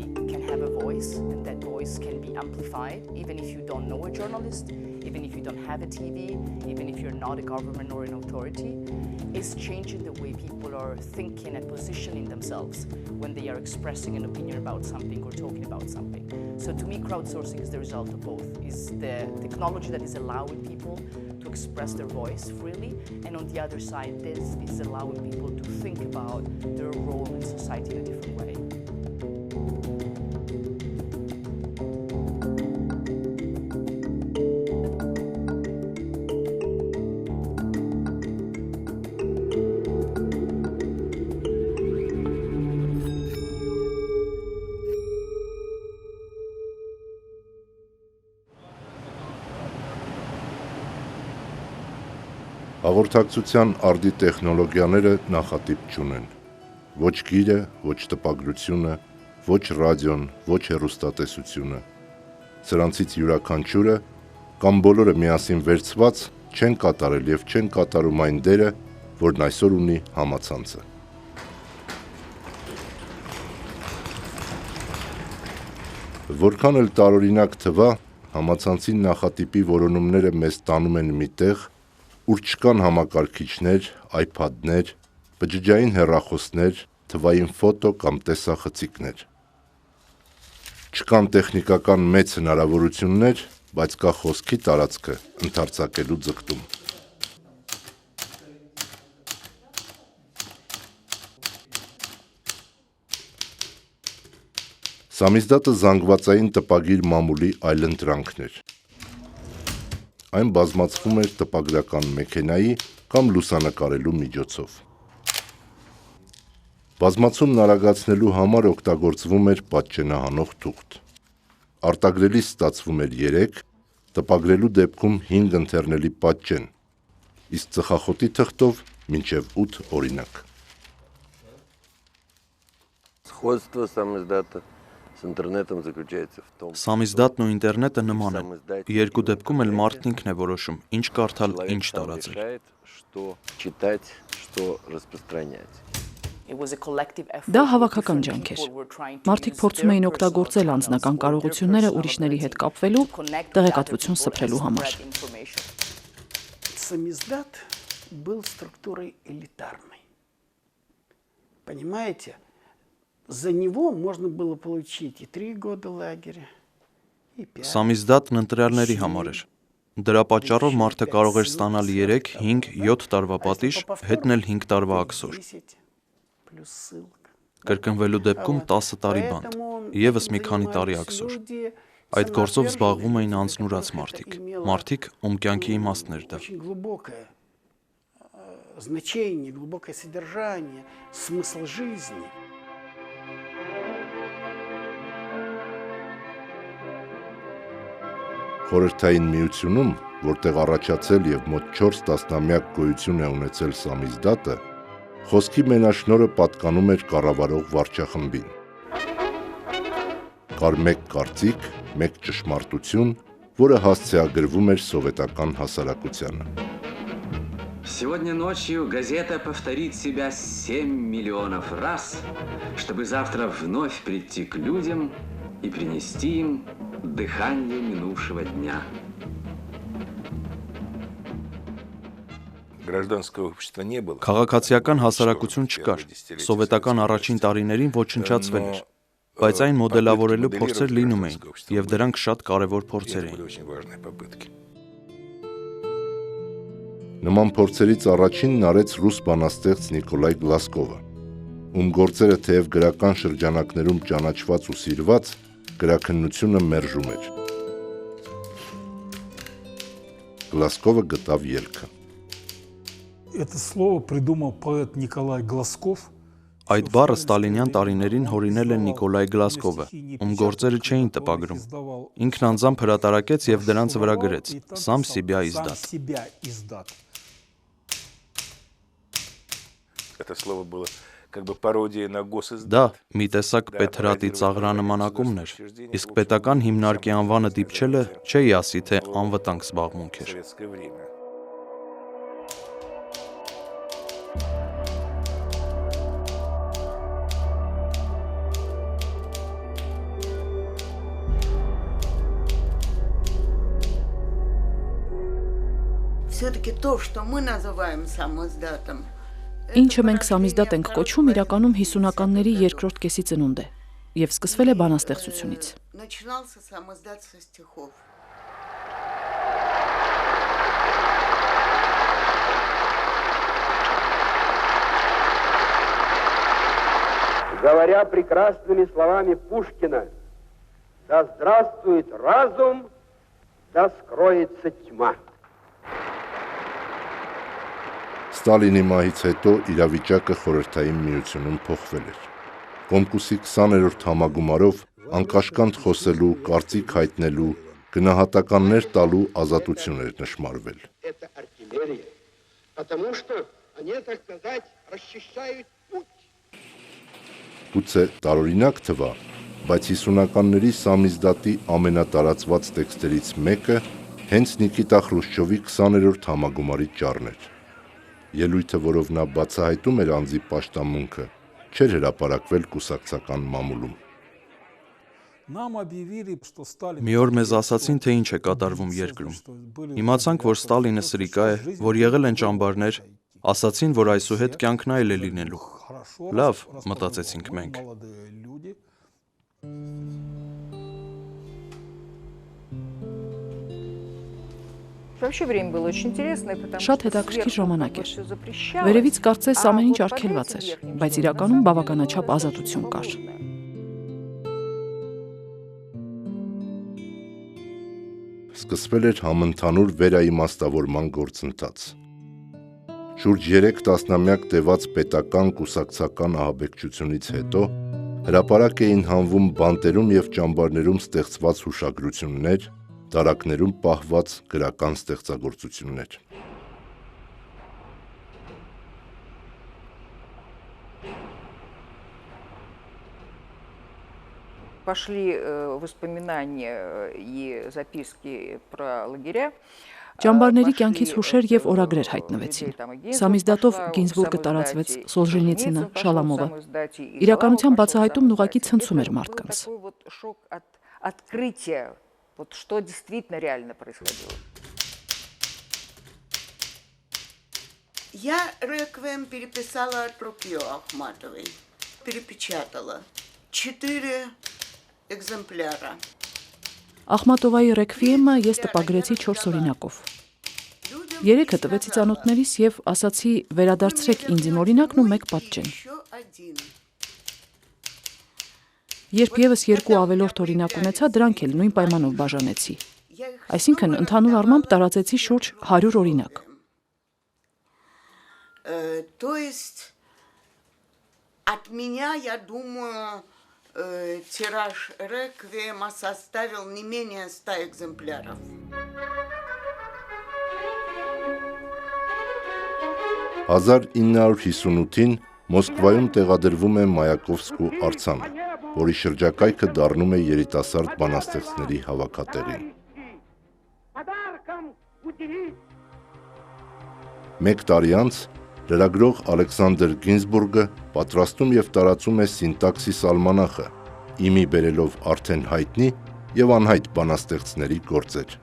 everybody can have a voice, and that voice can be amplified, even if you don't know a journalist, even if you don't have a TV, even if you're not a government or an authority, is changing the way people are thinking and positioning themselves when they are expressing an opinion about something or talking about something. So to me, crowdsourcing is the result of both. Is the technology that is allowing people to express their voice freely, and on the other side, this is allowing people to think about their role in society in a different way. Հաղորդակցության արդի տեխնոլոգիաները նախատիպ չունեն։ Ոչ գիրը, ոչ տպագրությունը, ոչ ռադիոն, ոչ հեռուստատեսությունը։ Սրանցից յուրաքանչյուրը կամ բոլորը միասին վերցված չեն կատարել եւ չեն կատարում այն դերը, որն այսօր ունի համացանցը։ Որքան էլ տարօրինակ թվա, համացանցի նախատիպի որոնումները մեզ տանում են մի տեղ, ուր չկան համակարգիչներ, iPad-ներ, բջջային հեռախոսներ, թվային ֆոտո կամ տեսախցիկներ։ Չկան տեխնիկական մեծ հնարավորություններ, բայց կա խոսքի տարածքը ընդարձակելու ձգտում։ Սամիզդատը զանգվածային տպագիր մամուլի այլընտրանքն էր։ Այն բազմացվում էր տպագրական մեքենայի կամ լուսանկարելու միջոցով։ Բազմացումն արագացնելու համար օգտագործվում էր պատճենահանող թուղթ։ Արտագրելիս ստացվում էր 3, տպագրելու դեպքում 5 ընթեռնելի պատճեն, իսկ ծխախոտի թղթով մինչև 8 օրինակ։ Сходство самиздата с интернетом заключается в том, Սամիզդատն ու ինտերնետը նման են։ Երկու դեպքում էլ մարդն ինքն է որոշում, ինչ կարդալ, ինչ տարածել։ что читать, что распространять. Դա հավաքական ջանք էր։ Մարդիկ փորձում էին օգտագործել անձնական կարողությունները ուրիշների հետ կապվելու, տեղեկատվություն սփռելու համար։ Самиздат был структурой элитарной. Понимаете? За него можно было получить и 3 года лагеря, и 5. Սամիզդատն ընտրյալների համար էր։ Դրա պատճառով մարդը կարող էր ստանալ 3, 5, 7 տարվա պատիժ, հետնել 5 տարվա աքսոր։ Կրկնվելու դեպքում 10 տարի բանտ, եւս մի քանի տարի աքսոր։ Այդ գործով զբաղվում էին անձնուրաց մարդիկ, մարդիկ, ում կյանքի իմաստն էր դա։ Значение, глубокое содержание, смысл жизни. Խորհրդային միությունում, որտեղ առաջացել եւ մոտ 4 տասնամյակ գոյություն է ունեցել սամիզդատը, խոսքի մենաշնորհը պատկանում էր կառավարող վարչախմբին։ Կար մեկ կարծիք, մեկ ճշմարտություն, որը հասցեագրվում էր սովետական հասարակությանը։ Сегодня ночью газета повторит себя 7 миллионов раз, чтобы завтра вновь прийти к людям и принести им дыхание минувшего дня. Гражданского общества не было. Քաղաքացիական հասարակություն չկար։ Սովետական առաջին տարիներին ոչնչացվել էր, բայց այն մոդելավորելու փորձեր լինում էին, եւ դրանք շատ կարեւոր փորձեր էին։ Նման փորձերից առաջինն արեց ռուս բանաստեղծ Նիկոլայ Գլասկովը, ում գործերը թեև գրական շրջանակներում ճանաչված ու սիրված, գրաքննությունը մերժում էր։ Գլասկովը գտավ ելքը։ Это слово придумал поэт Николай Глазков. Այդ բառը ստալինյան տարիներին հորինել է Նիկոլայ Գլասկովը, ում գործերը չէին տպագրում։ Ինքն անձամբ հրատարակեց եւ դրանց վրա գրեց. «Сам себя издат». Это слово было как бы пародия на госиздат. Դա մի տեսակ պետհրատի ծաղրանմանակումն էր, իսկ պետական հիմնարկի անվանը դիպչելը չէի ասի, թե անվտանգ զբաղմունք էր։ все-таки то, что мы называем самоздатом. Ինչը մենք սամիզդատ ենք կոչում, իրականում 50-ականների երկրորդ կեսի ծնունդ է եւ սկսվել է բանաստեղծությունից։ Начинался самоздат со стихов. Говоря прекрасными словами Пушкина, да здравствует разум, да скроется тьма. Ստալինի մահից հետո իրավիճակը խորհրդային միությունում փոխվել էր։ Կոմկուսի 20-րդ համագումարով անկաշկանդ խոսելու, կարծիք հայտնելու, գնահատականներ տալու ազատություն էր նշմարվել։ Это артиллерия, потому что они, так сказать, расчищают путь. Գուցե տարօրինակ թվա, բայց 50-ականների սամիզդատի ամենատարածված տեքստերից մեկը հենց Նիկիտա Խրուշչովի 20-րդ համագումարի ճառն էր։ Ելույթը, որով նա բացահայտում էր անձի պաշտամունքը, չէր հրապարակվել կուսակցական մամուլում։ Մի օր մեզ ասացին, թե ինչ է կատարվում երկրում։ Իմացանք, որ Ստալինը սրիկա է, որ եղել են ճամբարներ, ասացին, որ այսուհետ կյանքն այլ է լինելու։ Լավ, մտածեցինք մենք։ Շատ հետաքրքիր ժամանակ էր։ Վերևից կարծես ամեն ինչ արգելված էր, բայց իրականում բավականաչափ ազատություն կար։ Սկսվել էր համընդհանուր վերաիմաստավորման գործընթաց։ Շուրջ 3 տասնամյակ տևած պետական կուսակցական ահաբեկչությունից հետո հրապարակ էին հանվում բանտերում և ճամբարներում ստեղծված հուշագրություններ, տարակներում պահված գրական ստեղծագործություններ։ Пошли воспоминания и записки про лагеря. Ճամբարների կյանքից հուշեր եւ օրագրեր հայտնվեցին։ Սամիզդատով Գինզբուրգը տարածվեց, Սոլժենիցինը, Շալամովը։ Իրականության բացահայտումն ուղղակի ցնցում էր մարդկանց։ Вот что действительно реально происходило. Я реквием переписала от руки Ахматовой. Перепечатала. 4 экземпляра. Ախմատովայի ռեկվիեմը ես տպագրեցի 4 օրինակով։ 3-ը տվեցի ծանոթներիս եւ ասացի վերադարձրեք ինձ իմ օրինակն ու 1 պատճեն։ Երբ եւս 2 ավելորդ օրինակ ունեցա, դրանք էլ նույն պայմանով բաժանեցի։ Այսինքն ընդհանուր առմամբ տարածեցի շուրջ 100 օրինակ։ То есть от меня, я думаю, тираж реквиема составил не менее 100 экземпляров. Հազար 958-ին Մոսկվայում տեղադրվում է Մայակովսկու արձանը, որի շրջակայքը դառնում է երիտասարդ բանաստեղծների հավաքատեղին։ Մեկ տարի անց լրագրող Ալեքսանդր Գինզբուրգը պատրաստում և տարածում է Սինտաքսիս ալմանախը, իմի բերելով արդեն հայտնի և անհայտ բանաստեղծների գործեր։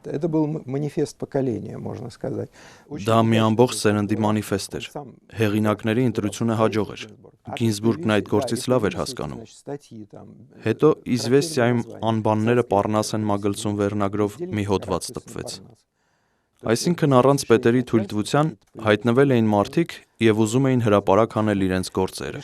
Это был манифест поколения, можно сказать. Դա մի ամբողջ սերնդի մանիֆեստ էր։ Հեղինակների ընտրությունը հաջող էր։ Գինզբուրգն այդ գործից լավ էր հասկանում։ Հետո Իզվեստիայում անբանները Պառնասեն մագլցուն վերնագրով մի հոդված տպվեց։ Այսինքն առանց պետերի թույլտվության հայտնվել էին մարդիկ և ուզում էին հրապարակ անել իրենց գործերը։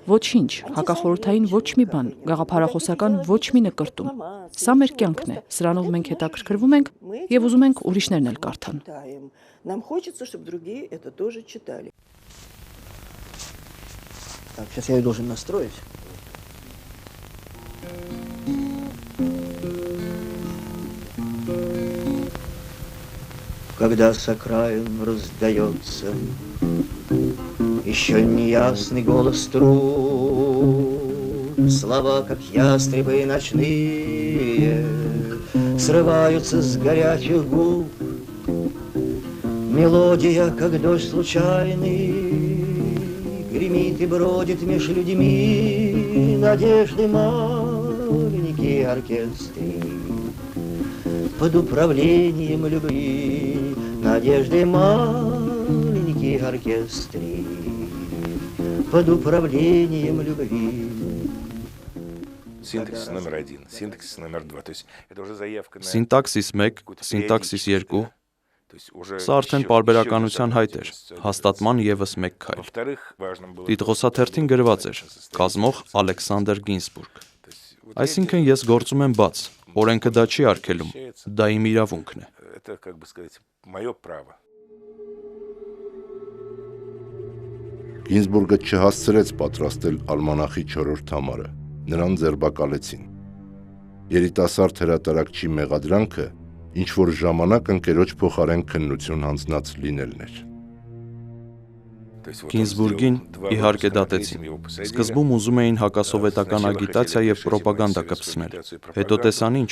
Ոչինչ, հակախորհրդային ոչ մի բան, գաղափարախոսական ոչ մի նկրտում։ Սա մեր կյանքն է, սրանով մենք հետաքրքրվում ենք և ուզում ենք ուրիշներն էլ կարդան։ Нам хочется, чтобы другие это тоже читали. Так, сейчас я ее должен настроить. Когда с окраин раздается еще неясный голос струн, слова, как ястребы ночные, срываются с горячих губ. Мелодия, как дождь случайный, гремит и бродит меж людьми надежды мало. маленький оркестрик под управлением любви, надежды маленький оркестрик под управлением любви. Синтаксис номер 1, синтаксис номер 2. То есть это уже заявка на Սինտաքսիս 1, սինտաքսիս 2 Սա արդեն պարբերականության հայտ էր, հաստատման ևս մեկ քայլ։ Տիտղոսաթերթին գրված էր. կազմող Ալեքսանդր Գինզբուրգ։ Այսինքն ես գործում եմ բաց, օրենքը դա չի արգելում, դա իմ իրավունքն է։ Это, как бы сказать, мое право. Գինզբուրգը չհասցրեց պատրաստել ալմանախի 4-րդ համարը, նրան ձերբակալեցին։ Երիտասարդ հրատարակչի մեղադրանքը ինչ-որ ժամանակ ընկերոջ փոխարեն քննություն հանձնած լինելն էր։ Գինզբուրգին իհարկե դատեցին։ Սկզբում ուզում էին հակասովետական ագիտացիա եւ պրոպագանդա կպցնել։ Հետո տեսան ինչ,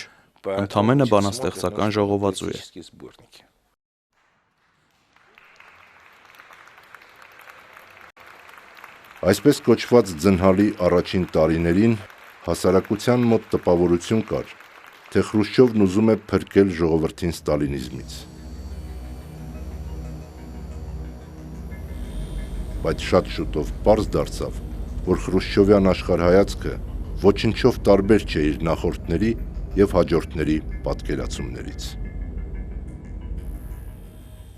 ընդամենը բանաստեղծական ժողովածու է։ Այսպես կոչված ձնհալի առաջին տարիներին հասարակության մոտ տպավորություն կար, թե Խրուշչովն ուզում է փրկել ժողովրդին ստալինիզմից։ Բայց շատ շուտով պարզ դարձավ, որ Խրուշչովյան աշխարհայացքը ոչնչով տարբեր չէ իր նախորդների եւ հաջորդների պատկերացումներից։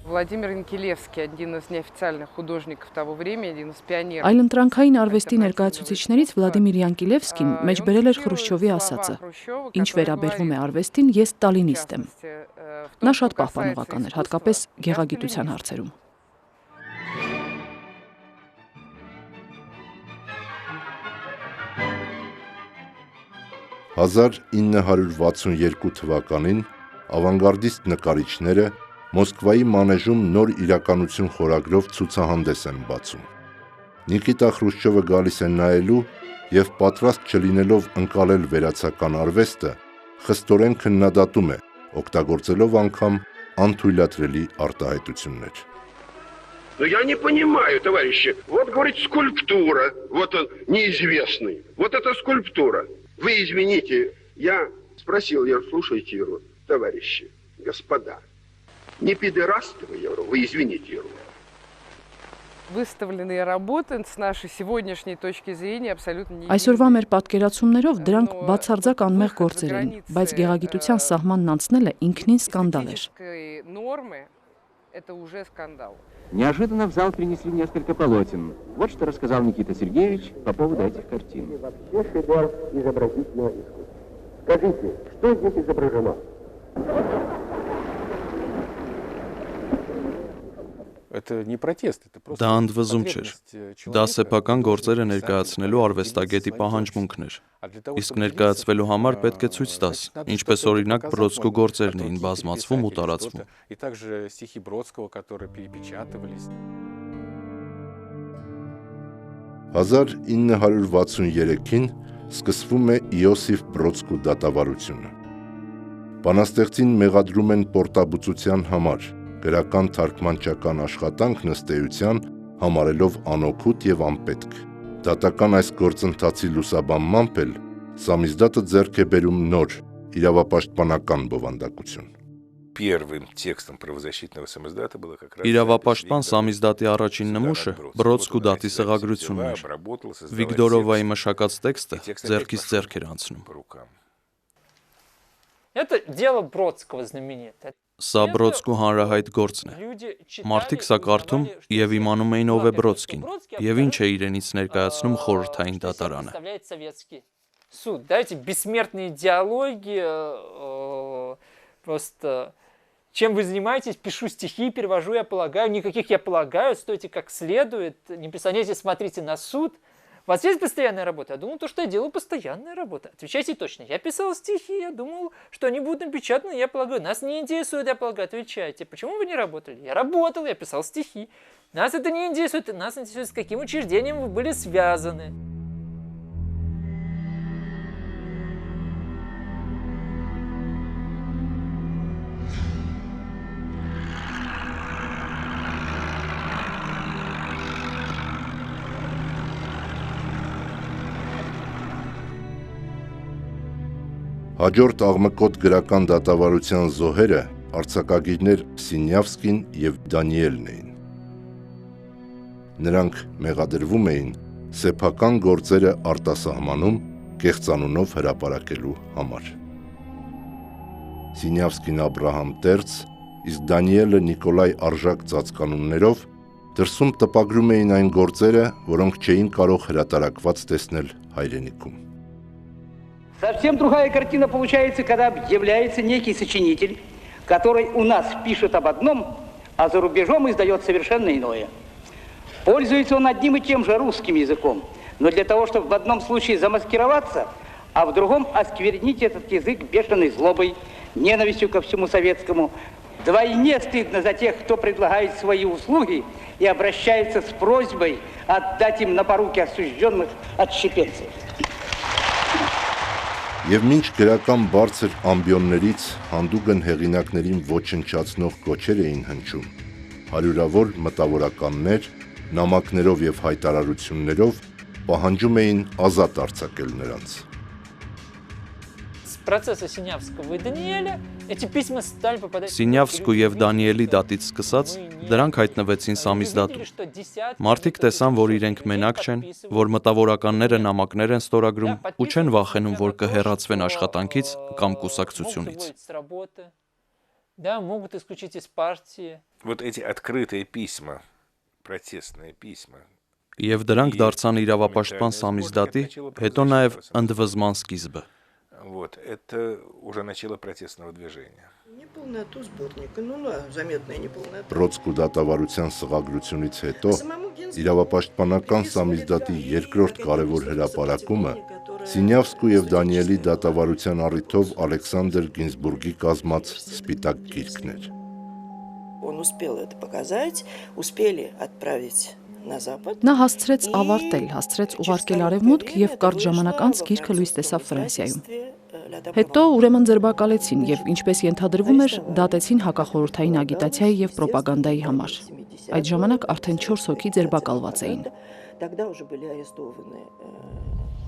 Владимир Инкилевский, один из неофициальных художников того времени, один из пионеров. Այլընտրանքային արվեստի ներկայացուցիչներից Վլադիմիր Յանկիլևսկին մեջբերել էր Խրուշչովի ասածը. Ինչ վերաբերվում է արվեստին, ես ստալինիստ եմ։ Նա շատ պահպանողական էր, հատկապես գեղագիտության հարցերում։ «1962 թվականին ավանգարդիստ նկարիչները Մոսկվայի մանեժում նոր իրականություն խորագրով ցուցահանդես են բացում։ Նիկիտա Խրուշչովը գալիս է նայելու եւ պատրաստ չլինելով ընկալել վերացական արվեստը, խստորեն քննադատում է, օգտագործելով անգամ անթույլատրելի արտահայտություններ։ Но я не понимаю, товарищи, вот, говорит, скульптура, вот он, неизвестный, вот эта скульптура. Вы извините, я спросил, слушайте его, товарищи, господа, не пидорастовый евро, вы извините его. Выставленные работы с нашей сегодняшней точки зрения абсолютно не Այսօրվա մեր պատկերացումներով դրանք бացարձակ անմեղ գործեր էին, բայց գեղագիտության սահմանն անցնելը ինքնին скандал էր։ Это уже скандал. Неожиданно в зал принесли несколько полотен. Вот что рассказал Никита Сергеевич по поводу этих картин. Вообще шедевр изобразительного искусства. Скажите, что здесь изображено? Это не протест, это просто Դա ընդվզում չէր։ Դա սեփական գործերը ներկայացնելու արվեստագետի պահանջմունքն էր։ Իսկ ներկայացվելու համար պետք է ցույց տաս, ինչպես օրինակ Բրոդսկու գործերն էին բազմացվում ու տարածվում։ И также стихи Бродского, которые перепечатывались. 1963-ին սկսվում է Իոսիֆ Բրոդսկու դատավարությունը։ Բանաստեղծին մեղադրում են պորտաբուծության համար, գրական թարգմանչական աշխատանքն ըստ էության համարելով անօգուտ եւ անպետք։ Դատական այս գործընթացի լուսաբանմամբ էլ Սամիզդատը ձեռք է բերում նոր իրավապաշտպանական բովանդակություն։ Первым текстом правозащитного самиздата было как раз Իրավապաշտպան Սամիզդատի առաջին նմուշը Բրոդսկու դատի սղագրությունն էր։ Վիկտորովայի մշակած տեքստը ձեռքից ձեռք էր անցնում։ Это дело Бродского знаменитое. Սա Բրոդսկու հանրահայտ գործն է։ Մարդիկ սա կարդում եւ իմանում էին ով է Բրոդսկին եւ ինչ է իրենից ներկայացնում խորհրդային դատարանը։ Суд, да, эти бессмертные диалоги, просто чем вы занимаетесь, пишу стихи, перевожу, я полагаю, никаких я полагаю, стойте как следует, не прислоняйтесь, смотрите на суд. У вас есть постоянная работа? Я думал, то, что я делаю, постоянная работа. Отвечайте точно. Я писал стихи, я думал, что они будут напечатаны, я полагаю. Нас не интересует, я полагаю, отвечайте. Почему вы не работали? Я работал, я писал стихи. Нас это не интересует, нас интересует, с каким учреждением вы были связаны. Հաջորդ աղմկոտ գրական դատավարության զոհերը արձակագիրներ Սինյավսկին և Դանիելն էին։ Նրանք մեղադրվում էին սեփական գործերը արտասահմանում կեղծանունով հրապարակելու համար։ Սինյավսկին Աբրահամ Տերց, իսկ Դանիելը Նիկոլայ Արժակ ծածկանուններով դրսում տպագրում էին այն գործերը, որոնք չէին կարող հրատարակված տեսնել հայրենիքում։ Совсем другая картина получается, когда объявляется некий сочинитель, который у нас пишет об одном, а за рубежом издает совершенно иное. Пользуется он одним и тем же русским языком, но для того, чтобы в одном случае замаскироваться, а в другом осквернить этот язык бешеной злобой, ненавистью ко всему советскому. Вдвойне стыдно за тех, кто предлагает свои услуги и обращается с просьбой отдать им на поруки осужденных отщепенцев. Եվ մինչ գրական բարձր ամբիոններից հանդուգն հեղինակներին ոչնչացնող կոչեր էին հնչում, հարյուրավոր մտավորականներ, նամակներով և հայտարարություններով պահանջում էին ազատ արձակել նրանց։ Процесса Синявского и Даниэля эти письма стали попадать... Սինյավսկու և Դանիելի դատից սկսած, դրանք հայտնվեցին Սամիզդատում։ Մարդիկ տեսան, որ իրենք մենակ չեն, որ մտավորականները նամակներ են ստորագրում ու չեն վախենում, որ կհեռացվեն աշխատանքից կամ կուսակցությունից։ Да, могут исключить из партии. Вот эти открытые письма, протестные письма. Եվ дրանք դարձան իրավապաշտպան Սամիզդատի, հետո նաև ընդվզման սկիզբը։ Вот, это уже начало протестного движения. Неполноту сборника, заметная неполнота. Բրոդսկու դատավարության սղագրությունից հետո իրավապաշտպանական Սամիզդատի երկրորդ կարևոր հրապարակումը Սինյավսկու և Դանիելի դատավարության առիթով Ալեքսանդր Գինզբուրգի կազմած Սպիտակ գիրքն էր։ Он успел это показать, успели отправить на Запад. Նա հասցրեց ավարտել, հասցրեց ուղարկել արևմուտք և կարճ ժամանակ անց գիրքը լույս տեսավ Ֆրանսիայում։ Հետո ուրեմն ձերբակալեցին և ինչպես ենթադրվում էր, դատեցին հակախորհրդային ագիտացիայի և պրոպագանդայի համար։ Այդ ժամանակ արդեն 4 հոգի ձերբակալված էին։ Тогда уже были арестованы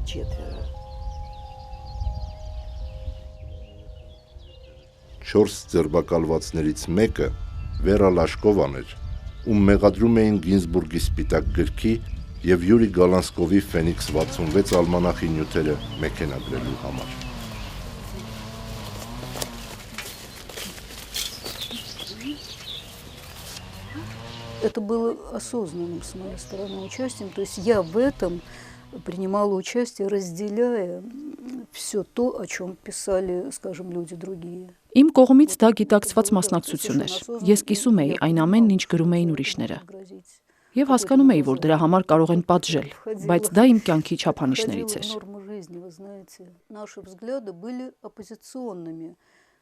4. 4 ձերբակալվածներից մեկը Վերա Լաշկովան էր, ում մեղադրում էին Գինզբուրգի Սպիտակ գրքի և Յուրի Գալանսկովի Ֆենիքս 66 ալմանախի նյութերը մեքենագրելու համար։ Это было осознанным с моей стороны участием, то есть я в этом принимала участие, разделяя все то, о чем писали, скажем, люди другие. Իմ կողմից դա գիտակցված մասնակցություն էր։ Ես կիսում էի այն ամենն, ինչ գրում էին ուրիշները։ Եվ հասկանում էի, որ դրա համար կարող են պատժել, բայց դա իմ կյանքի չափանիշներից էր։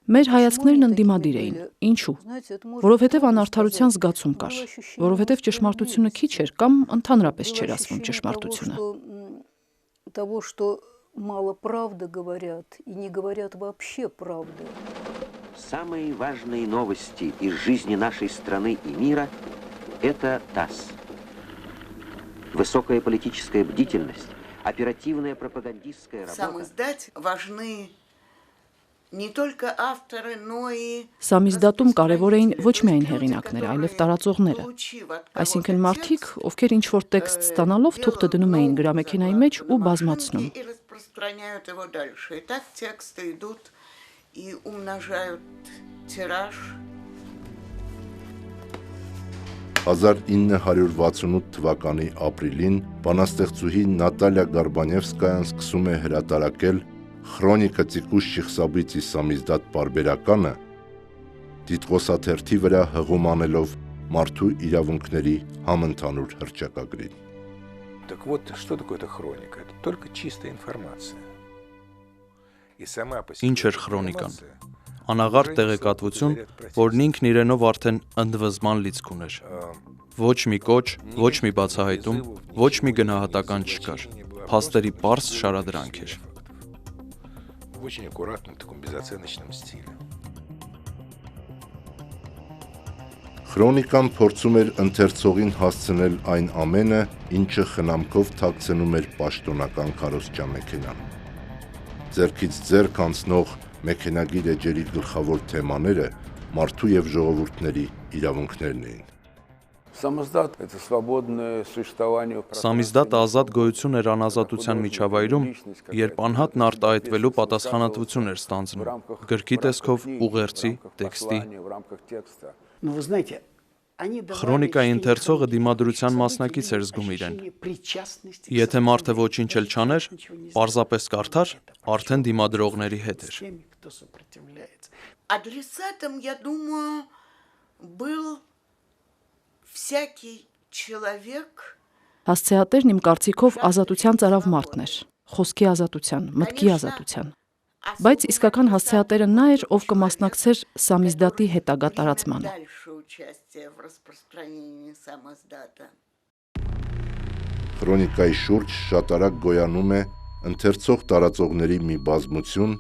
Մեր հայացքներն ընդդիմադիր էին։ Ինչու՞։ Որովհետև անարդարության զգացում կար, որովհետև ճշմարտությունը քիչ էր կամ ընդհանրապես չէր ասվում ճշմարտությունը։ Того, что мало правды говорят и не говорят вообще правды. Самые важные новости из жизни нашей страны и мира – это ТАСС. Высокая политическая бдительность, оперативная пропагандистская работа. Сам издать важны не только авторы, но и... Սամիզդատում կարևոր էին ոչ միայն հեղինակները, այլև տարածողները։ Այսինքն մարդիկ, ովքեր ինչ-որ տեքստ ստանալով թուղթը դնում էին գրամեքենայի մեջ ու բազմացնում։ Распространяют его дальше. И так тексты идут и умножают тираж. 1968 թվականի ապրիլին բանաստեղծուհի Նատալիա Գարբանևսկայան սկսում է հրատարակել Խրոնիկա Տիկուշ Շիխսաբիցի Սամիզդատ պարբերականը, դիտկոսաթերթի վրա հղում անելով մարդու իրավունքների համընդհանուր հռչակագրին։ Так вот, что такое эта хроника? Это только чистая информация. И сама по себе... Ինչ էր խրոնիկան։ Անաղարտ տեղեկատվություն, որն ինքն իրենով արդեն ընդվզման լիցք ուներ։ Ոչ մի կոչ, ոչ մի բացահայտում, ոչ մի գնահատական չկար։ Փաստերի պարզ շարադրանք էր։ В очень аккуратном таком безоценочном стиле. Խրոնիկան փորձում էր ընթերցողին հասցնել այն ամենը, ինչը խնամքով թաքցնում էր պաշտոնական քարոզչամեքենան։ Ձեռքից ձեռք անցնող մեքենագիր էջերի գլխավոր թեմաները մարդու եւ ժողովուրդների իրավունքներն էին։ Սամիզդատը ազատ գոյություն էր անազատության միջավայրում, երբ անհատն արտահայտվելու պատասխանատվություն էր ստանձնում, գրքի տեսքով, ուղերձի, տեքստի։ Քրոնիկայի ընթերցողը դիմադրության մասնակից էր զգում իրեն։ Եթե մարդը ոչինչ էլ չաներ, պարզապես կարդար, արդեն դիմադրողների հետ էր։ Адресатом, я думаю, был всякий человек. Հասցեատերն իմ կարծիքով ազատության ծարավ մարդն էր, խոսքի ազատության, մտքի ազատության։ Բայց իսկական հասցեատերը նա էր, ով կմասնակցեր սամիզդատի հետագա տարածմանը։ Քրոնիկայի շուրջ շատ արագ գոյանում է ընթերցող տարածողների մի բազմություն,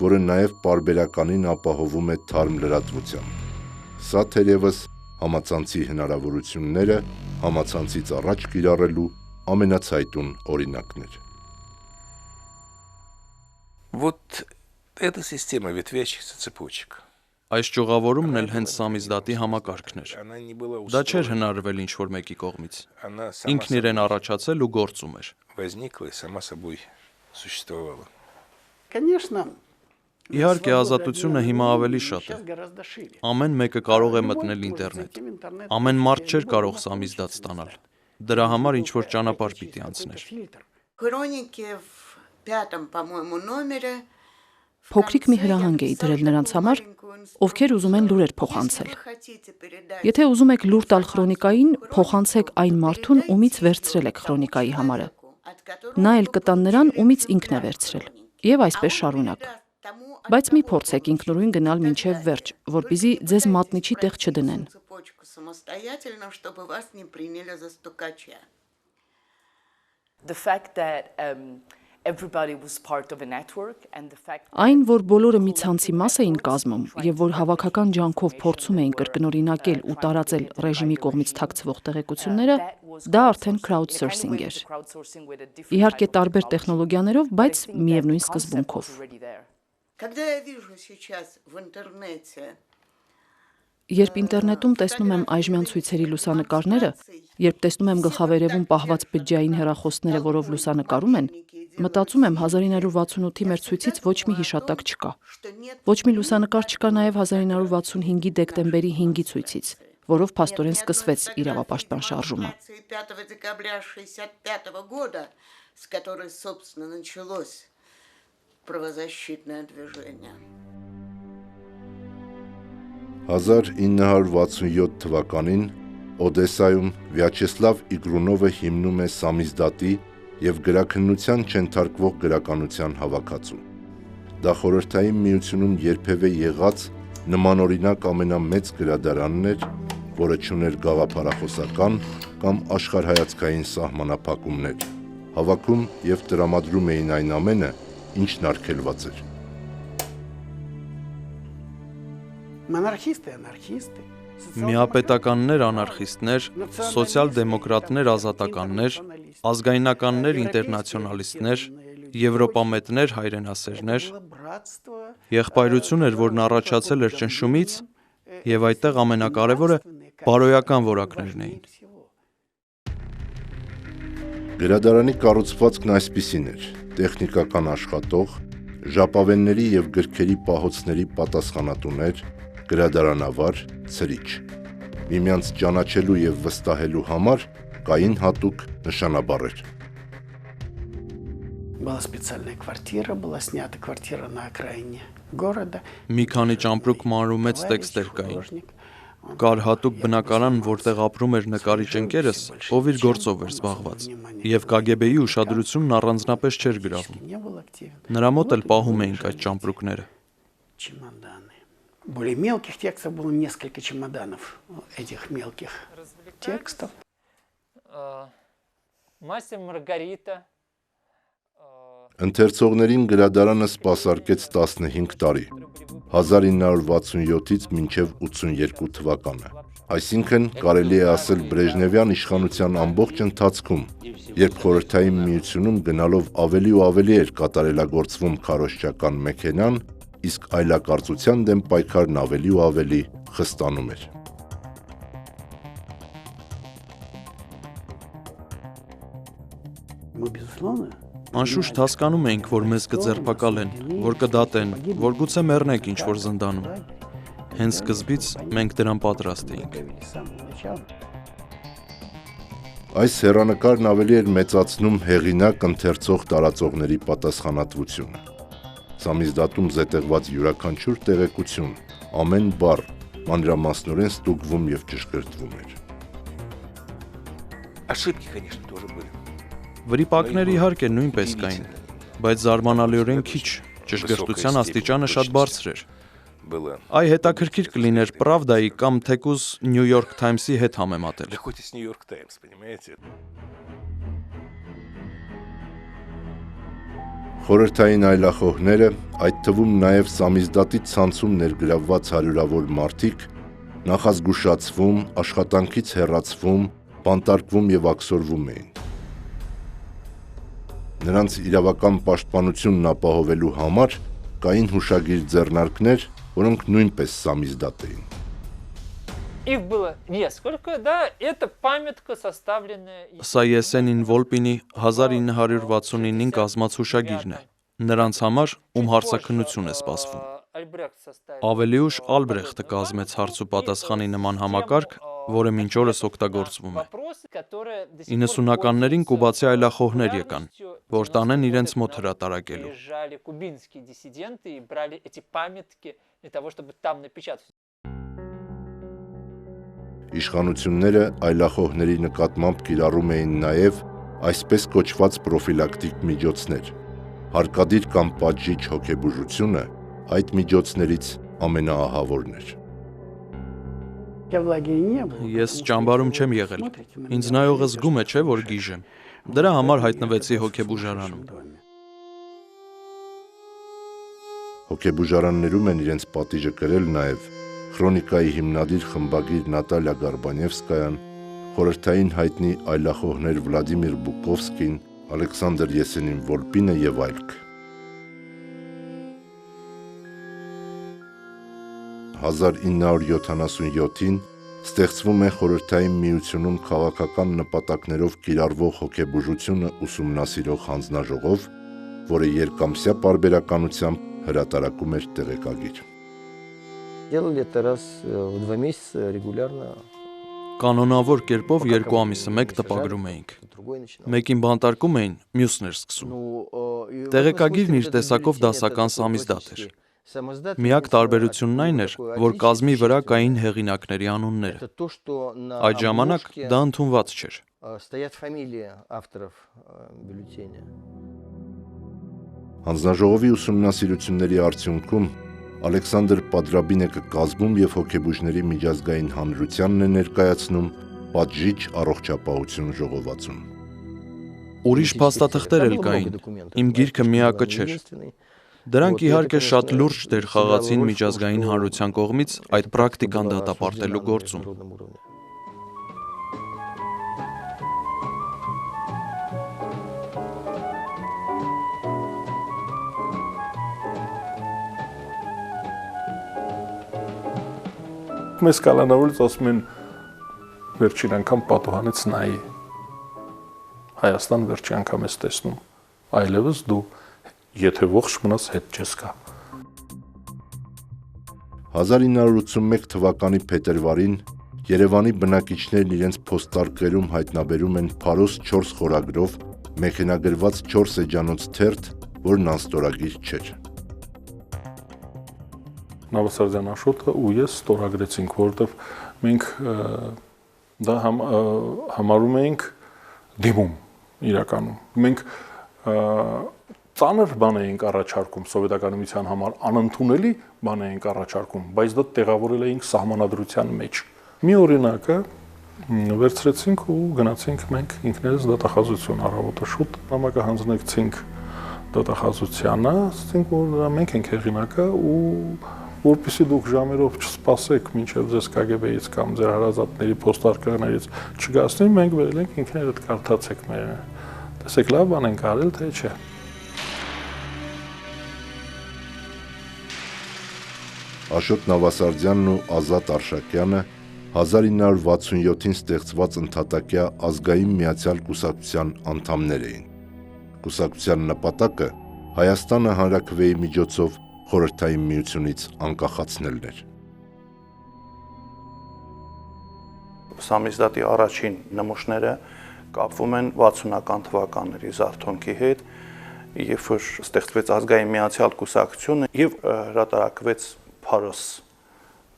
որը նաև պարբերականին ապահովում է թարմ լրատվությամբ։ Սա թերևս համացանցի հնարավորությունները համացանցից առաջ կիրառելու ամենացայտուն օրինակն էր։ Вот эта система ветвящихся цепочек. Այս ճյուղավորումն էլ հենց սամիզդատի համակարգն էր։ Դա չէր հնարվել ինչ-որ մեկի կողմից։ Ինքն իրեն առաջացել ու գործում էր։ Возникла и сама собой существовала. Конечно. Իհարկե ազատությունը հիմա ավելի շատ է։ Ամեն մեկը կարող է մտնել ինտերնետ։ Ամեն մարդ չէր կարող սամիզդատ ստանալ։ Դրա համար ինչ-որ ճանապարհ պիտի անցներ։ Хроники в пятом, по-моему, номере. Փոքրիկ մի հրահանգ էի դրել նրանց համար, ովքեր ուզում են լուրեր փոխանցել։ Եթե ուզում եք լուր տալ քրոնիկային, փոխանցեք այն մարդուն, ումից վերցրել եք քրոնիկայի համարը։ Նա էլ կտան նրան, ումից ինքն է վերցրել։ Եվ այսպես շարունակ։ Բայց մի փորձեք ինքնուրույն գնալ մինչև վերջ, որպեսզի ձեզ մատնիչի տեղ չդնեն։ The fact that everybody was part of a network and the fact Այն, որ բոլորը մի ցանցի մաս էին կազմում եւ որ հավաքական ջանքով փորձում էին կրկնօրինակել ու տարածել ռեժիմի կողմից թաքցվող տեղեկությունները, դա արդեն crowdsourcing էր։ Իհարկե տարբեր տեխնոլոգիաներով, բայց միևնույն սկզբունքով։ Когда я вижу сейчас в интернете Երբ ինտերնետում տեսնում եմ այժմյան ցույցերի լուսանկարները, երբ տեսնում եմ գլխավերևում պահված բջջային հեռախոսները, որով լուսանկարում են, մտածում եմ 1968-ի մեր ցույցից ոչ մի հիշատակ չկա։ Ոչ մի լուսանկար չկա նաև 1965-ի դեկտեմբերի 5-ի ցույցից, որով փաստորեն սկսվեց իրավապաշտպան շարժումը։ 5 декабря 1965 года, с которой, собственно, началось правозащитное движение. 1967 թվականին Օդեսայում Վյաչեսլավ Իգրունովը հիմնում է սամիզդատի եւ գրաքննության չընթարկվող գրականության հավաքածու։ Դա խորհրդային միությունում երբևէ եղած նմանօրինակ ամենամեծ գրադարանն էր, որը չուներ գաղափարախոսական կամ աշխարհայացքային սահմանափակումներ։ Հավաքում եւ տրամադրում էին այն ամենը, ինչն արգելված էր։ Монархисты, анархисты. Միապետականներ, անարխիստներ, սոցիալ-դեմոկրատներ, ազատականներ, ազգայնականներ, ինտերնացիոնալիստներ, եվրոպամետներ, հայրենասերներ, եղբայրություն էր, որն առաջացել էր ճնշումից, եւ այդտեղ ամենակարևորը բարոյական որակներն էին։ Գրադարանի կառուցվածքն այսպիսին էր. տեխնիկական աշխատող, ժապավենների եւ գրքերի պահոցների պատասխանատուներ, գրադարանավար, ցրիչ։ Միմյանց ճանաչելու եւ վստահելու համար կային հատուկ նշանաբառեր։ Была специальная квартира, была снята квартира на окраине города. Մի քանի ճամպրուկ մանրու մեծ տեքստեր կային։ Կար հատուկ բնակարան, որտեղ ապրում էր նկարիչ ընկերս, ով իր գործով էր զբաղված, եւ KGB-ի ուշադրությունն առանձնապես չէր գրավում։ Նրա մոտ էլ պահում էինք այդ ճամպրուկները։ Более мелких текстов было несколько чемоданов этих мелких текстов. Мастер Маргарита. Ընթերցողներին գրադարանը սպասարկեց 15 տարի, 1967-ից մինչև 82 թվականը։ Այսինքն, կարելի է ասել Բրեժնևյան իշխանության ամբողջ ընթացքում, երբ խորհրդային միությունում գնալով ավելի ու ավելի էր կատարելագործվում քարոզչական մեքենան, իսկ այլակարծության դեմ պայքարն ավելի ու ավելի խստանում էր։ Անշուշտ հասկանում էինք, որ մեզ կձերբակալեն, որ կդատեն, որ գուցե մեռնենք ինչ-որ զնդանում։ Հենց սկզբից մենք դրան պատրաստ էինք։ Այս հեռանկարն ավելի էր մեծացնում հեղինակ ընթերցող տարածողների պատասխանատվությունը։ Սամիզդատում զետեղված յուրաքանչյուր տեղեկություն, ամեն բառ մանրամասնորեն ստուգվում եւ ճշգրտվում էր։ Ошибки, конечно, тоже были. Վրիպակներ իհարկե նույնպես կային, բայց զարմանալիորեն քիչ, ճշգրտության աստիճանը շատ բարձր էր։ Այ հետաքրքիր կլիներ Պրավդայի կամ թեկուզ New York Times-ի հետ համեմատել։ Խորհրդային այլախոհները, այդ թվում նաև Սամիզդատի ցանցում ներգրավված հարյուրավոր մարդիկ, նախազգուշացվում, աշխատանքից հեռացվում, բանտարկվում եւ աքսորվում էին։ Նրանց իրավական պաշտպանությունն ապահովելու համար կային հուշագիր ձեռնարկներ, որոնք նույնպես Սամիզդատ էին։ Их было несколько, да, это памятка, составленная... Սա Եսենին Վոլպինի 1969-ին կազմած հուշագիրն է։ Նրանց համար, ում հարցաքննություն է սպասվում։ Ավելի ուշ Ալբրեխտը կազմեց հարց ու պատասխանի նման համակարգ, որը մինչ օրս օգտագործվում է։ 90-ականներին կուբացի այլախոհներ եկան, որ տանեն իրենց մոտ հրատարակելու։ Իշխանությունները այլախոհների նկատմամբ կիրառում էին նաև այսպես կոչված պրոֆիլակտիկ միջոցներ։ Հարկադիր կամ պատժիչ հոգեբուժությունը այդ միջոցներից ամենաահավորն էր։ Ես ճամբարում չեմ եղել։ Ինձ նայողը զգում է, չէ, որ գիժ եմ։ Դրա համար հայտնվեցի հոգեբուժարանում։ Հոգեբուժարաններում են իրենց պատիժը կրել նաև Խրոնիկայի հիմնադիր խմբագիր Նատալիա Գարբանևսկայան, խորհրդային հայտնի այլախոհներ Վլադիմիր Բուկովսկին, Ալեքսանդր Եսենին Վոլպինը եւ այլք։ 1977-ին ստեղծվում է Խորհրդային Միությունում քաղաքական նպատակներով կիրառվող հոգեբուժությունը ուսումնասիրող հանձնաժողով, որը երկամսյա պարբերականությամբ հրատարակում էր տեղեկագիր։ Делали это раз в 2 месяца регулярно. Կանոնավոր կերպով 2 ամիսը մեկ տպագրում էինք։ Մեկին բանտարկում էին, մյուսն էր սկսում։ Տեղեկագիրն իր տեսակով դասական սամիզդատ էր։ Միակ տարբերությունն այն էր, որ կազմի վրա կային հեղինակների անունները։ Այդ ժամանակ դա ընդունված չէր։ Հանձնաժողովի ուսումնասիրությունների արդյունքում Ալեքսանդր Պատրաբինեկը կազմում եւ հոգեբուժների միջազգային հանրությանն է ներկայացնում պատժիչ առողջապահություն ժողովածուն։ Ուրիշ փաստաթղթեր էլ կային։ Իմ գիրքը միակը չէր։ Դրանք իհարկե շատ լուրջ դեր խաղացին միջազգային հանրության կողմից այդ պրակտիկան դատապարտելու գործում։ Մեզ կալանավորից ասում են վերջին անգամ պատուհանից նայի։ Հայաստան վերջին անգամ ես տեսնում։ Այլևս դու եթե ողջ մնաս հետ չես գա։ 1981 թվականի փետրվարին Երևանի բնակիչներն իրենց փոստարկղերում հայտնաբերում են Փարոս 4 խորագրով մեքենագրված 4 էջանոց թերթ, որն անստորագիր չէր։ Նավասարդյան Աշոտը ու ես ստորագրեցինք, որովհետև մենք դա համարում էինք դիմում իրականում։ Մենք ծանր բան էինք առաջարկում սովետական միության համար, անընդունելի բան էինք առաջարկում, բայց դա տեղավորել էինք սահմանադրության մեջ։ Մի օրինակը վերցրեցինք ու գնացինք մենք ինքներս դատախազություն առավոտը շուտ նամակը հանձնեցինք դատախազությանը, ասացինք, որ մենք ենք հեղինակը ու որպեսզի դուք ժամերով չսպասեք, մինչև ձեզ KGB-ից կամ ձեր հարազատների փոստարկղներից չգասնին, մենք վերել ենք ինքներդ կարդացեք մեր։ Տեսեք, լավ բան ենք արել, թե չէ։ Աշոտ Նավասարդյանն ու Ազատ Արշակյանը 1967-ին ստեղծված ընդհատակյա ազգային միացյալ կուսակցության անդամներ էին։ Կուսակցության նպատակը Հայաստանը հանրաքվեի միջոցով խորհրդային միությունից անկախացնելն էր։ Սամիզդատի առաջին նմուշները կապվում են 60-ական թվականների զարթոնքի հետ, երբ որ ստեղծվեց ազգային միացյալ կուսակցությունը եւ հրատարակվեց Փարոս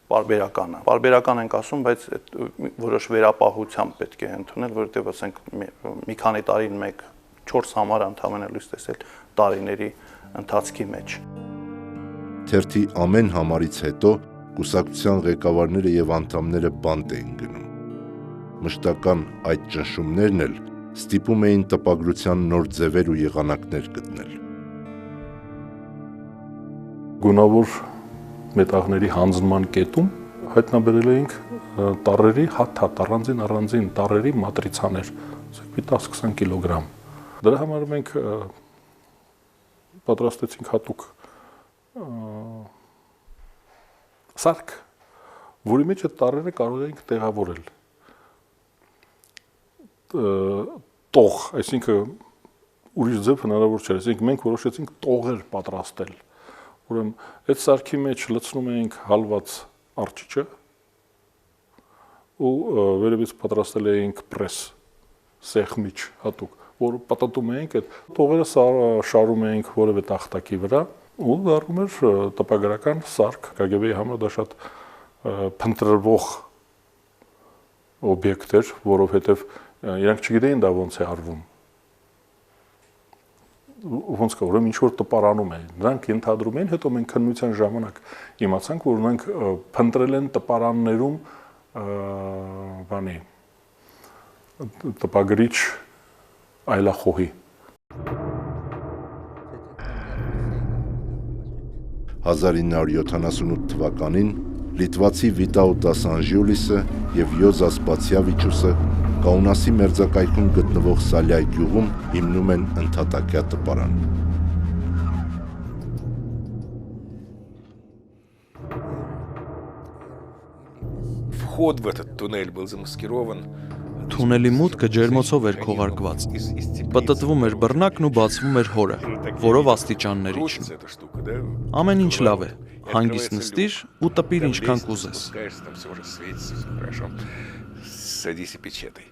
պարբերականը։ Պարբերական ենք ասում, բայց որոշ վերապահությամբ պետք է ընդունել, որովհետեւ ասենք մի քանի տարին մեկ 4 համար ընդհանրապես լույս տեսել տարիների ընթացքի մեջ։ Թերթի ամեն համարից հետո կուսակցության ղեկավարները եւ անդամները բանտ էին գնում։ Մշտական այդ ճնշումներն էլ ստիպում էին տպագրության նոր ձևեր ու եղանակներ գտնել։ Գունավոր մետաղների հանձնման կետում հայտնաբերել էինք տառերի հատ-հատ առանձին տառերի մատրիցաներ, 10-20 կիլոգրամ։ Դրա համար մենք պատրաստեցինք հատուկ սարք, որի մեջ այդ տառերը կարող էինք տեղավորել։ Տող, այսինքն ուրիշ ձև հնարավոր չէր, այսինքն մենք որոշեցինք տողեր պատրաստել։ Ուրեմն այդ սարքի մեջ լցնում էինք հալված արջիճը ու վերևից պատրաստել էինք պրես, սեղմիչ հատուկ, որ պատատում էինք այդ տողերը շարում էինք որևէ տախտակի վրա ու դառնում էր տպագրական սարք, KGB-ի համար դա շատ փնտրվող օբյեկտ էր, որովհետև իրանք չգիտեին դա ոնց է արվում։ Ոնց կա, ուրեմն ինչ-որ տպարանում էին, նրանք ենթադրում էին, հետո մենք քննության ժամանակ իմացանք, որ նրանք փնտրել են տպարաններում տպագրիչ այլախոհի։ 1978 թվականին լիտվացի Վիտաուտաս Անժյուլիսը և Յոզա Սպացիավիչուսը Կաունասի մերձակայքում գտնվող Սալյայ գյուղում հիմնում են ընդհատակյա տպարան։ Вход в этот туннель был замаскирован. Թունելի մուտքը ջերմոցով էր քողարկված։ Պտտվում էր բռնակն ու բացվում էր հորը, որով աստիճաններ իջնում։ Ամեն ինչ լավ է, հանգիստ նստիր ու տպիր ինչքան կուզես։ Садись и печатай.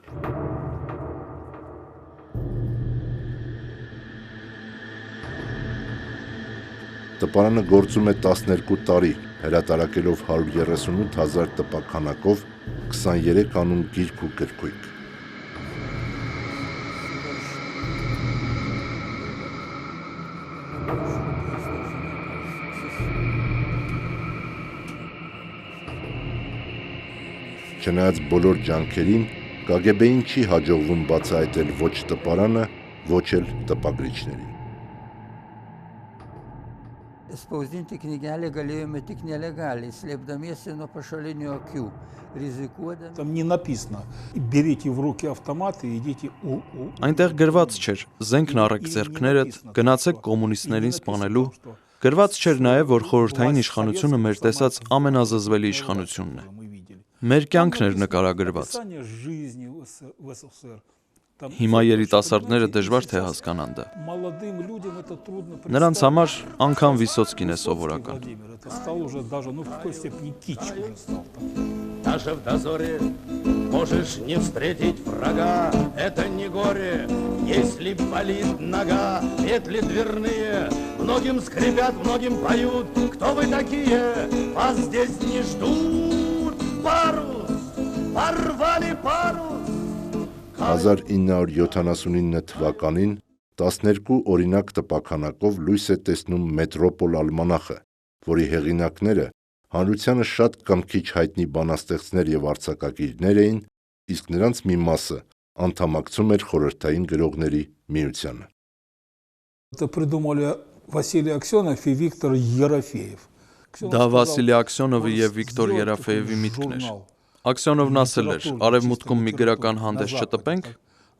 Տպարանը գործում է 12 տարի, հրատարակելով 138,000 տպաքանակով 23 անուն գիրք ու գրքույկ։ Չնայած բոլոր ջանքերին, KGB-ին չի հաջողվում բացահայտել ոչ տպարանը, ոչ էլ տպագրիչներին։ Сповзните книги легалием, этих нелегали, слепдоместе, но по шалению Q. Ризикуя. Там не написано, берите в руки автоматы и идите Այնտեղ գրված չէր, զենքն առեք ձեռքներդ, գնացեք կոմունիստներին սպանելու։ Գրված չէր նաև, որ խորհրդային իշխանությունը մեր տեսած ամենազզվելի իշխանությունն է։ Մեր կյանքն էր նկարագրված։ Հիմա երիտասարդները դժվար թե հասկանան դա։ Նրանց համար անգամ Վիսոցկին է սովորական։ Даже в дозоре можешь не встретить врага. Это не горе, если болит нога. Петли дверные многим скрипят, многим поют. Кто вы такие? Вас здесь не ждут. Парус, порвали парус. 1979 թվականին 12 օրինակ տպաքանակով լույս է տեսնում Մետրոպոլ ալմանախը, որի հեղինակները հանրությանը շատ կամ քիչ հայտնի բանաստեղծներ եւ արձակագիրներ էին, իսկ նրանց մի մասը անդամակցում էր խորհրդային գրողների միությանը։ Это придумали Василий Аксенов и Виктор Ерофеев. Դա Վասիլի Աքսյոնովի եւ Վիկտոր Երաֆեևի միտքն էր։ Աքսյոնովն ասել էր. «Արևմուտքում մի գրական հանդես չտպենք»,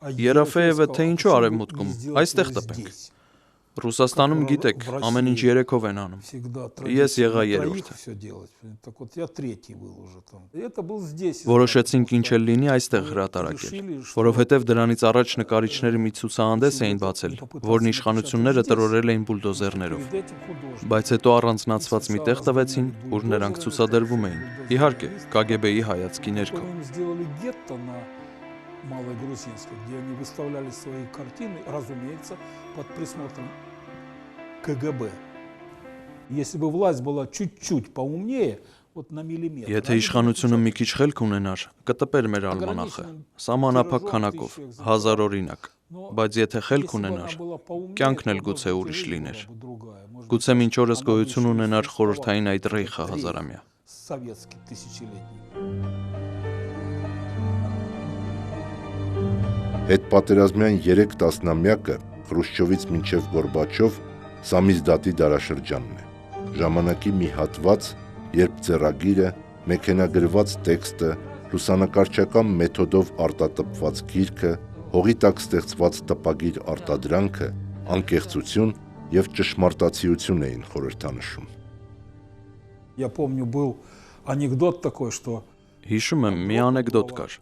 Երաֆեևը թե ինչու արևմուտքում, այստեղ տպենք։ Ռուսաստանում գիտեք, ամեն ինչ երեքով են անում։ Ես եղա երրորդը։ Որոշեցինք ինչ էլ լինի այստեղ հրատարակել, որովհետև դրանից առաջ նկարիչները մի ցուցահանդես էին բացել, որն իշխանությունները տրորել էին բուլդոզերներով։ Բայց հետո առանձնացված մի տեղ տվեցին, ուր նրանք ցուցադրվում էին։ Իհարկե, KGB-ի հայացքի ներքո։ Малой Грузинской, где они выставляли свои картины, разумеется, под присмотром КГБ. Если бы власть была чуть-чуть поумнее, вот на миллиметр. Եթե իշխանությունը մի քիչ խելք ունենար, կտպեր մեր ալմանախը, սահմանափակ քանակով, 1000 օրինակ, բայց եթե խելք ունենար, կյանքն էլ գուցե ուրիշ լիներ։ Գուցե մինչ օրս գոյություն ունենար խորհրդային այդ ռեյխը հազարամյա։ Советский тысячелетний. Հետպատերազմյան 3 տասնամյակը Խրուշչովից մինչև Գորբաչով սամիզդատի դարաշրջանն է։ Ժամանակի մի հատված, երբ ձեռագիրը, մեքենագրված տեքստը, լուսանկարչական մեթոդով արտատպված գիրքը, հողի տակ ստեղծված տպագիր արտադրանքը, անկեղծություն եւ ճշմարտացիություն էին խորհրդանշում։ Я помню, был анекдот такой, что Հիշում եմ, մի անեկդոտ կար։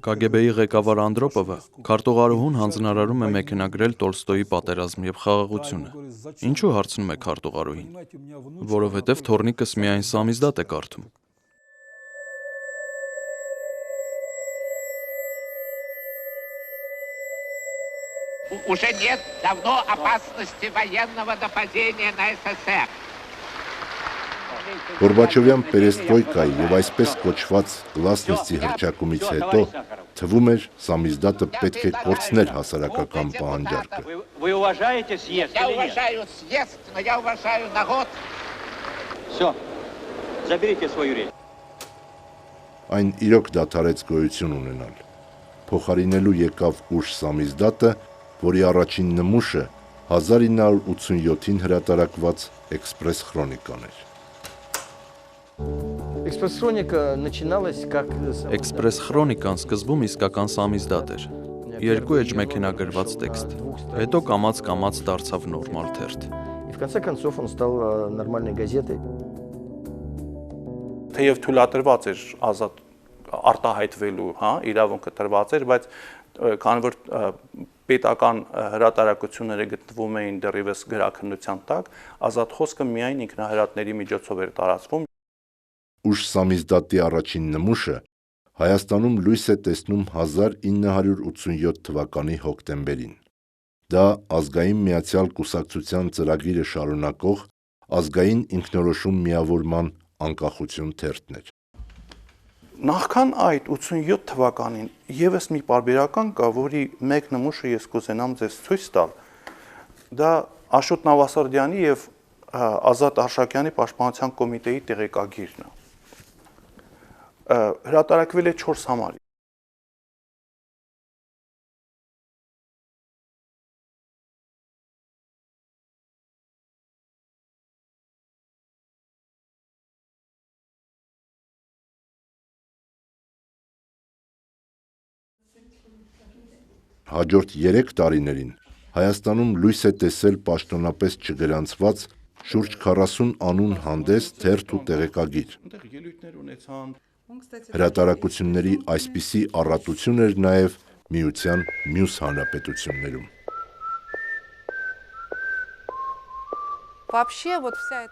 KGB-ի ղեկավար Անդրոպովը քարտուղարուհուն հանձնարարում է մեքենագրել Տոլստոյի պատերազմն եւ խաղաղությունը։ Ինչու հարցնում է քարտուղարուհին։ Որովհետեւ թորնիկս միայն սամիզդատ է կարդում։ Уже нет давно опасности военного нападения на СССР. Գորբաչովյան պերեստրոյկայի եւ այսպես կոչված գլասնիցի հռչակումից հետո թվում էր սամիզդատը պետք է կորցներ հասարակական պահանջարկը։ Вы уважаете съезд? Я уважаю съезд, но я уважаю народ. Всё. Заберите свою речь. Այն իրոք դադարեց գոյություն ունենալ։ Փոխարինելու եկավ ուշ սամիզդատը, որի առաջին նմուշը 1987-ին հրատարակված Էքսպրես քրոնիկան էր։ Экспресс-хроника начиналась как... Էքսպրես քրոնիկան սկզբում իսկական սամիզդատ էր։ Երկու էջ մեքենագրված տեքստ։ Հետո կամաց-կամաց դարձավ նորմալ թերթ։ И в конце концов он стал нормальной газетой. Թեև թույլատրված էր ազատ արտահայտվելու, հա, իրավունքը տրված էր, բայց քանի որ պետական հրատարակությունները գտնվում էին դեռևս գրաքննության տակ, ազատ խոսքը միայն ինքնահրատների միջոցով էր տարածվում։ Ուշ սամիզդատի առաջին նմուշը Հայաստանում լույս է տեսնում 1987 թվականի հոկտեմբերին։ Դա ազգային միացյալ կուսակցության ծրագիրը շարունակող ազգային ինքնորոշում միավորման անկախություն թերթն էր։ Նախքան այդ 87 թվականին եւս մի պարբերական կա, որի մեկ նմուշը ես կուզենամ ձեզ ցույց տալ։ Դա Աշոտ Նավասարդյանի եւ Ազատ Արշակյանի պաշտպանության կոմիտեի տեղեկագիրն է։ Հրատարակվել է 4 համարի։ Հաջորդ 3 տարիներին Հայաստանում լույս է տեսել պաշտոնապես չգրանցված շուրջ 40 անուն հանդես, թերթ ու տեղեկագիր։ Հրատարակությունների այսպիսի առատություն էր նաև Միության մյուս հանրապետություններում։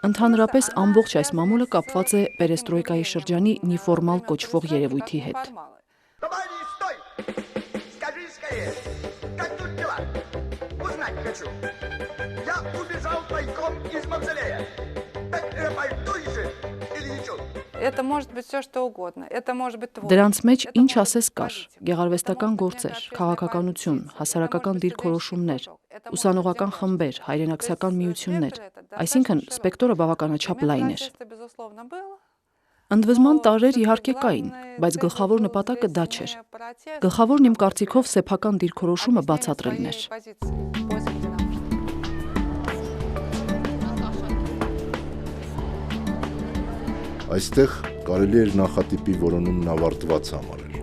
Ընդհանրապես ամբողջ այս մամուլը կապված է պերեստրոյկայի շրջանի նեֆորմալ կոչվող երևույթի հետ։ Я убежал тайком из мавзолея. Пойду же, Ильичу. Это может быть все что угодно. Это может быть творчество. Դրանց մեջ ինչ ասես կար՝ գեղարվեստական գործեր, քաղաքականություն, հասարակական դիրքորոշումներ, ուսանողական խմբեր, հայրենակցական միություններ, այսինքն սպեկտրը բավականաչափ լայն էր։ Ընդվզման տարրեր իհարկե կային, բայց գլխավոր նպատակը դա չէր։ Գլխավորն իմ կարծիքով սեփական դիրքորոշումը բացատրելն էր։ Այստեղ կարելի էր նախատիպի որոնումն ավարտված համարել,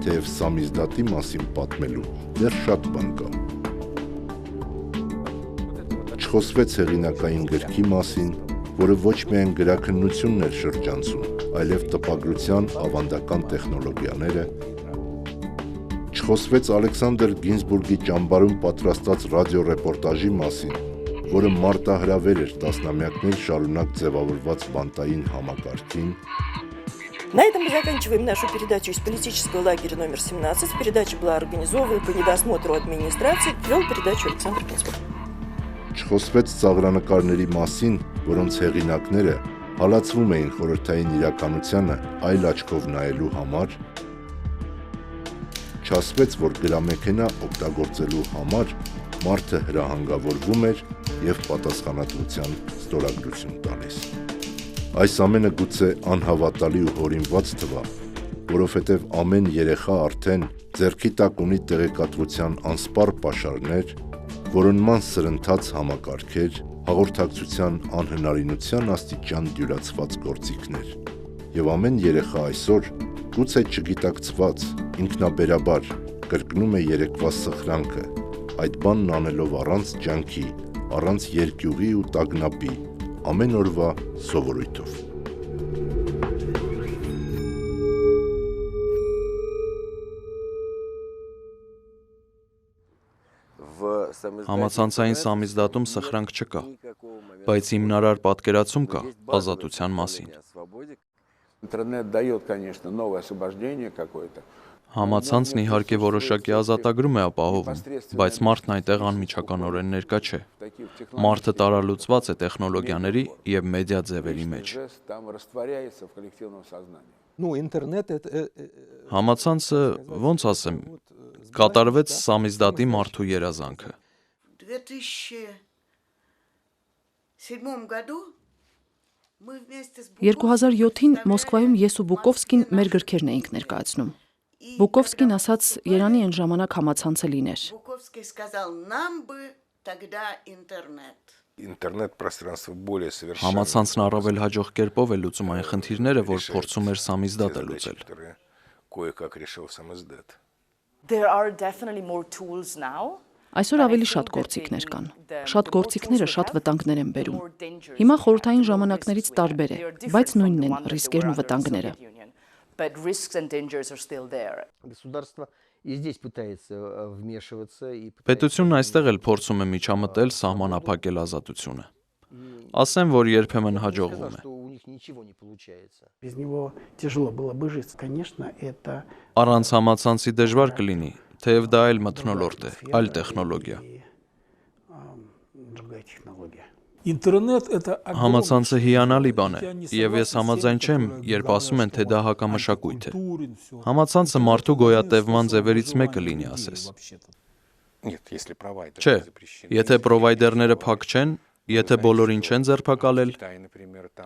թեև սամիզդատի մասին պատմելու դեռ շատ բան կա։ Չխոսվեց հեղինակային գրքի մասին, որը ոչ միայն գրաքննությունն էր շրջանցում, այլև տպագրության ավանդական տեխնոլոգիաները։ Չխոսվեց Ալեքսանդր Գինզբուրգի ճամբարում պատրաստած ռադիոռեպորտաժի մասին, որը մարտահրավեր էր տասնամյակներ շարունակ ձևավորված բանտային համակարգին։ На этом мы заканчиваем нашу передачу из политического лагеря номер 17. Передача была организована по недосмотру администрации. Вел передачу Александр Гинзбург. Չխոսվեց ծաղրանկարների մասին, որոնց հեղինակները հալածվում էին խորհրդային իրականությանը այլ աչքով նայելու համար։ Չասվեց, որ գրամեքենա օգտագործելու համար մարդը հրահանգավորվում էր և պատասխանատվության ստորագրություն տալիս։ Այս ամենը գուցե անհավատալի ու հորինված թվա, որովհետև ամեն երեխա արդեն ձեռքի տակ ունի տեղեկատվության անսպառ պաշարներ, որոնման սրընթաց համակարգեր, հաղորդակցության անհնարինության աստիճան դյուրացված գործիքներ։ Եվ ամեն երեխա այսօր, գուցե չգիտակցված, ինքնաբերաբար կրկնում է երեկվա սխրանքը, այդ բանն անելով առանց ջանքի, առանց երկյուղի ու տագնապի, ամեն օրվա սովորույթով։ Համացանցային սամիզդատում սխրանք չկա, բայց հիմնարար պատկերացում կա ազատության մասին։ Համացանցն իհարկե որոշակի ազատագրում է ապահովում, բայց մարդն այնտեղ անմիջականորեն ներկա չէ։ Մարդը տարալուծված է տեխնոլոգիաների և մեդիա ձևերի մեջ։ Համացանցը, ոնց ասեմ, կատարվեց սամիզդատի մարդու երազանքը։ 2007-ին Մոսկվայում ես ու Բուկովսկին մեր գրքերն էինք ներկայացնում։ Բուկովսկին ասաց, Երանի այն ժամանակ համացանցը լիներ։ Համացանցն առավել հաջող կերպով է լուծում այն խնդիրները, որ փորձում էր սամիզդատը լուծել։ Այսօր ավելի շատ գործիքներ կան։ Շատ գործիքները շատ վտանգներ են բերում։ Հիմա խորհրդային ժամանակներից տարբեր է, բայց նույնն են ռիսկերն ու վտանգները։ Պետությունն այստեղ էլ փորձում է միջամտել սահմանափակել ազատությունը։ Ասեմ, որ երբեմն հաջողվում է։ Առանց համացանցի դժվար կլինի, թեև դա այլ մթնոլորտ է, այլ տեխնոլոգիա։ Համացանցը հիանալի բան է, և ես համաձայն չեմ, երբ ասում են, թե դա հակամշակույթ է։ Համացանցը մարդու գոյատևման ձևերից մեկը լինի, ասես։ Չէ, եթե պրովայդերները փակ չեն, եթե բոլորին չեն ձերբակալել,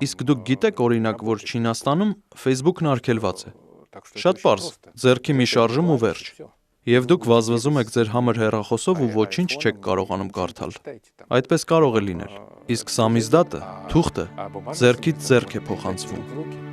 իսկ դուք գիտեք, օրինակ, որ Չինաստանում Facebook-ն արգելված է։ Շատ պարզ, ձեռքի մի շարժում ու վերջ։ Եվ դուք վազվզում եք ձեր համր հեռախոսով ու ոչինչ չեք կարողանում կարդալ։ Այդպես կարող է լինել, իսկ սամիզդատը, թուղթը, ձեռքից ձեռք է փոխանցվում։